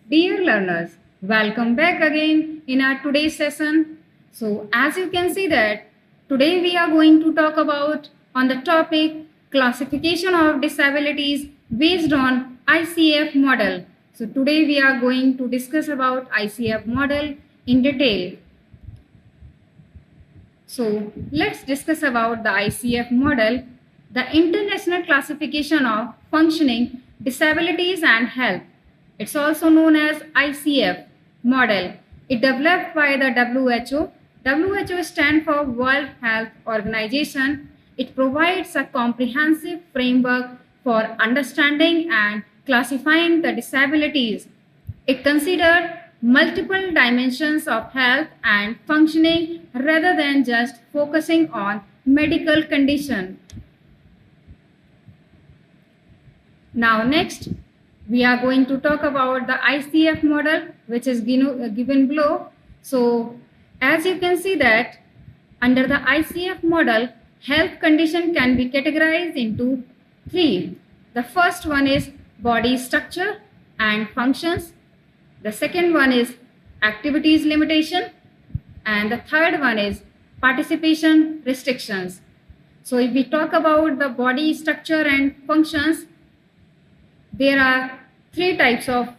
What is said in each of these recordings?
Dear learners, welcome back again in our today's session. So as you can see that today we are going to talk about on the topic classification of disabilities based on ICF model. So today we are going to discuss about ICF model in detail. So let's discuss about the ICF model, the International Classification of Functioning Disabilities and Health. It's also known as ICF model. It developed by the WHO. WHO stands for World Health Organization. It provides a comprehensive framework for understanding and classifying the disabilities. It considers multiple dimensions of health and functioning rather than just focusing on medical condition. Now next, we are going to talk about the ICF model, which is given below. So as you can see that under the ICF model, health condition can be categorized into three. The first one is body structure and functions. The second one is activities limitation. And the third one is participation restrictions. So if we talk about the body structure and functions, there are three types of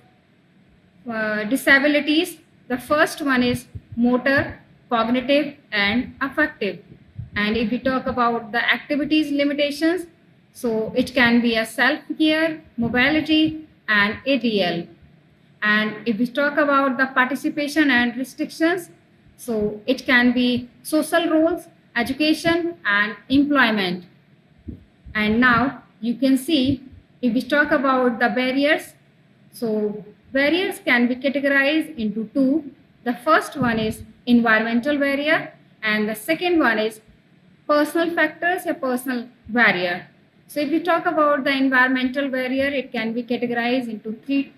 disabilities. The first one is motor, cognitive, and affective. And if we talk about the activities limitations, so it can be a self-care, mobility, and ADL. And if we talk about the participation and restrictions, so it can be social roles, education, and employment. And now you can see if we talk about the barriers, so barriers can be categorized into two. The first one is environmental barrier and the second one is personal factors or personal barrier. So if we talk about the environmental barrier, it can be categorized into three.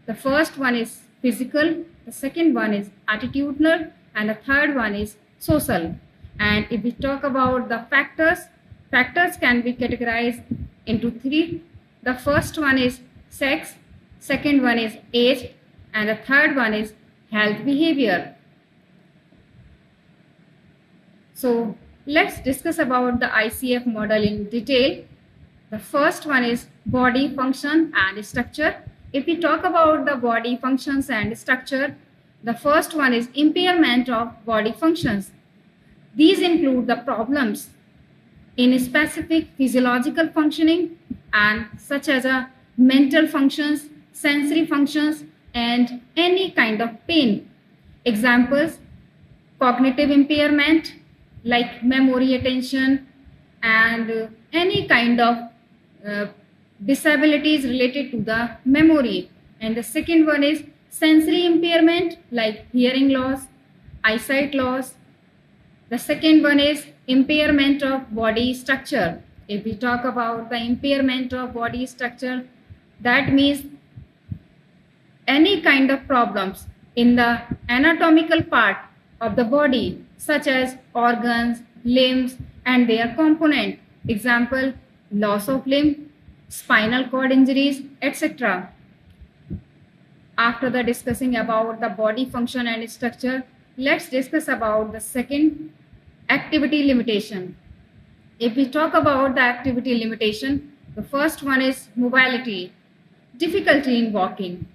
The first one is physical, the second one is attitudinal, and the third one is social. And if we talk about the factors, factors can be categorized into three. The first one is sex, second one is age, and the third one is health behavior. So let's discuss about the ICF model in detail. The first one is body function and structure. If we talk about the body functions and structure, the first one is impairment of body functions. These include the problems in specific physiological functioning and such as mental functions, sensory functions, and any kind of pain. Examples, cognitive impairment like memory, attention, and any kind of disabilities related to the memory. And the second one is sensory impairment like hearing loss, eyesight loss. The second one is impairment of body structure. If we talk about the impairment of body structure, that means any kind of problems in the anatomical part of the body such as organs, limbs, and their component. Example, loss of limb, spinal cord injuries, etc. After the discussing about the body function and structure, let's discuss about the second, activity limitation. If we talk about the activity limitation, the first one is mobility, difficulty in walking,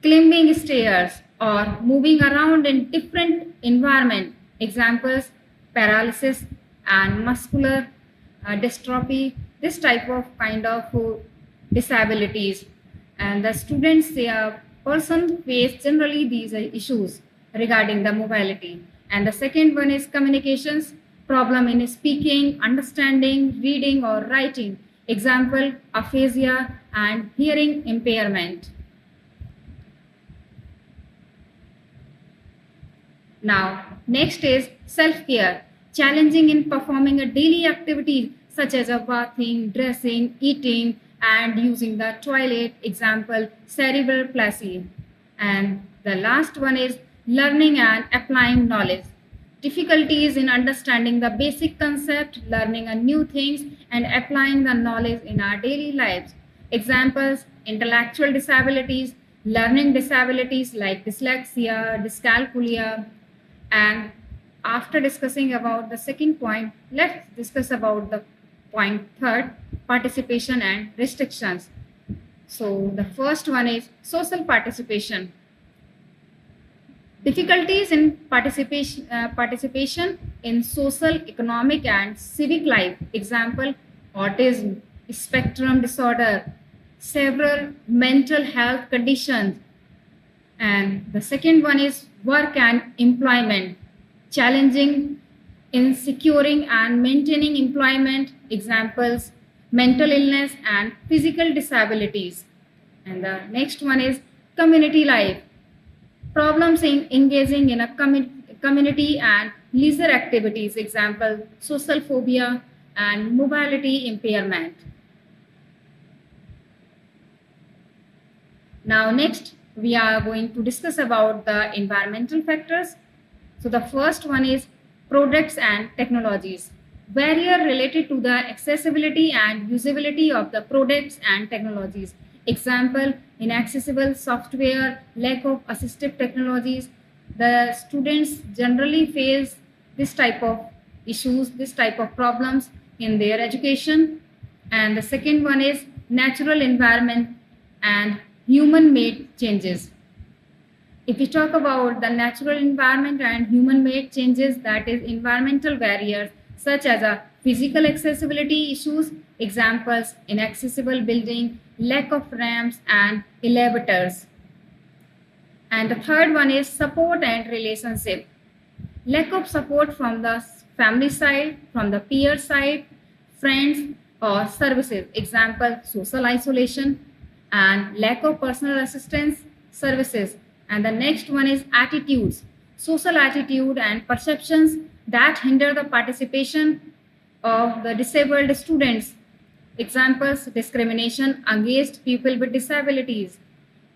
climbing stairs, or moving around in different environment. Examples, paralysis and muscular dystrophy, this type of kind of disabilities. And the students, person face generally these issues regarding the mobility. And the second one is communications, problem in speaking, understanding, reading, or writing. Example, aphasia and hearing impairment. Now, next is self-care, challenging in performing a daily activity such as bathing, dressing, eating, and using the toilet. Example, cerebral palsy. And the last one is learning and applying knowledge. Difficulties in understanding the basic concept, learning new things, and applying the knowledge in our daily lives. Examples, intellectual disabilities, learning disabilities like dyslexia, dyscalculia, and after discussing about the second point, let's discuss about the point third, participation and restrictions. So the first one is social participation. Difficulties in participation in social, economic, and civic life. Example: autism, spectrum disorder, several mental health conditions. And the second one is work and employment. Challenging in securing and maintaining employment. Examples: mental illness and physical disabilities. And the next one is community life. Problems in engaging in a community and leisure activities. Example: social phobia and mobility impairment. Now next we are going to discuss about the environmental factors. So the first one is products and technologies. Barrier related to the accessibility and usability of the products and technologies. Example: inaccessible software, lack of assistive technologies. The students generally face this type of issues, this type of problems in their education. And the second one is natural environment and human-made changes. If we talk about the natural environment and human-made changes, that is environmental barriers such as physical accessibility issues. Examples: inaccessible building, lack of ramps and elevators. And the third one is support and relationship. Lack of support from the family side, from the peer side, friends or services. Example: social isolation and lack of personal assistance services. And the next one is attitudes. Social attitude and perceptions that hinder the participation of the disabled students. Examples: discrimination against people with disabilities.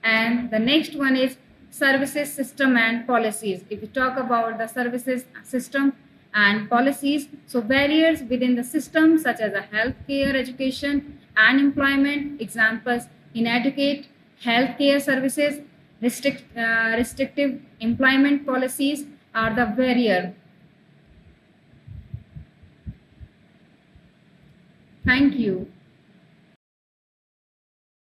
And the next one is services system and policies. If we talk about the services system and policies, so barriers within the system such as healthcare, education and employment. Examples: inadequate healthcare services, restrictive employment policies are the barrier. Thank you.